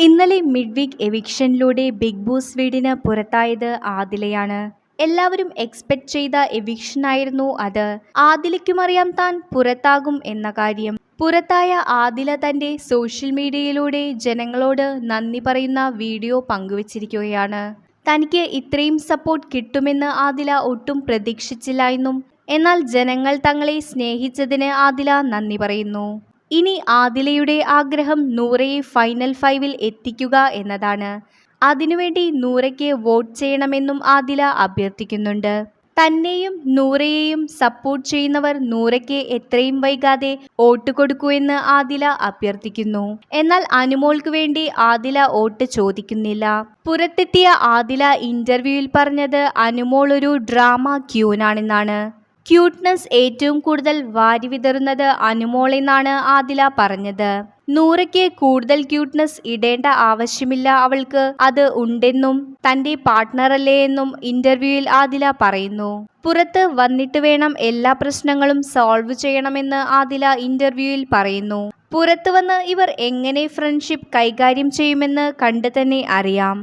ഇന്നലെ mid week എവിക്ഷനിലൂടെ big boss വീടിന് പുറത്തായത് ആദിലയാണ്. എല്ലാവരും എക്സ്പെക്ട് ചെയ്ത എവിക്ഷനായിരുന്നു അത്. ആദിലയ്ക്കുമറിയാം താൻ പുറത്താകും എന്ന കാര്യം. പുറത്തായ ആദില തന്റെ സോഷ്യൽ മീഡിയയിലൂടെ ജനങ്ങളോട് നന്ദി പറയുന്ന വീഡിയോ പങ്കുവച്ചിരിക്കുകയാണ്. തനിക്ക് ഇത്രയും സപ്പോർട്ട് കിട്ടുമെന്ന് ആദില ഒട്ടും പ്രതീക്ഷിച്ചില്ല എന്നും, എന്നാൽ ജനങ്ങൾ തങ്ങളെ സ്നേഹിച്ചതിന് ആദില നന്ദി പറയുന്നു. ഇനി ആദിലയുടെ ആഗ്രഹം നൂറയെ ഫൈനൽ 5-ൽ എത്തിക്കുക എന്നതാണ്. അതിനുവേണ്ടി നൂറയ്ക്ക് വോട്ട് ചെയ്യണമെന്നും ആദില അഭ്യർത്ഥിക്കുന്നുണ്ട്. തന്നെയും നൂറയെയും സപ്പോർട്ട് ചെയ്യുന്നവർ നൂറയ്ക്ക് എത്രയും വൈകാതെ വോട്ട് കൊടുക്കൂ എന്ന് ആദില അഭ്യർത്ഥിക്കുന്നു. എന്നാൽ അനുമോൾക്ക് വേണ്ടി ആദില വോട്ട് ചോദിക്കുന്നില്ല. പുറത്തെത്തിയ ആദില ഇന്റർവ്യൂവിൽ പറഞ്ഞത് അനുമോൾ ഒരു ഡ്രാമ ക്യൂനാണെന്നാണ്. ക്യൂട്ട്നെസ് ഏറ്റവും കൂടുതൽ വാരി വിതറുന്നത് അനുമോളെന്നാണ് ആദില പറഞ്ഞത്. നൂറയ്ക്ക് കൂടുതൽ ക്യൂട്ട്നെസ് ഇടേണ്ട ആവശ്യമില്ല, അവൾക്ക് അത് ഉണ്ടെന്നും തന്റെ പാർട്ട്ണറല്ലേ എന്നും ഇന്റർവ്യൂവിൽ ആദില പറയുന്നു. പുറത്ത് വന്നിട്ട് വേണം എല്ലാ പ്രശ്നങ്ങളും സോൾവ് ചെയ്യണമെന്ന് ആദില ഇന്റർവ്യൂവിൽ പറയുന്നു. പുറത്തു വന്ന് ഇവർ എങ്ങനെ ഫ്രണ്ട്ഷിപ്പ് കൈകാര്യം ചെയ്യുമെന്ന് കണ്ട് തന്നെ അറിയാം.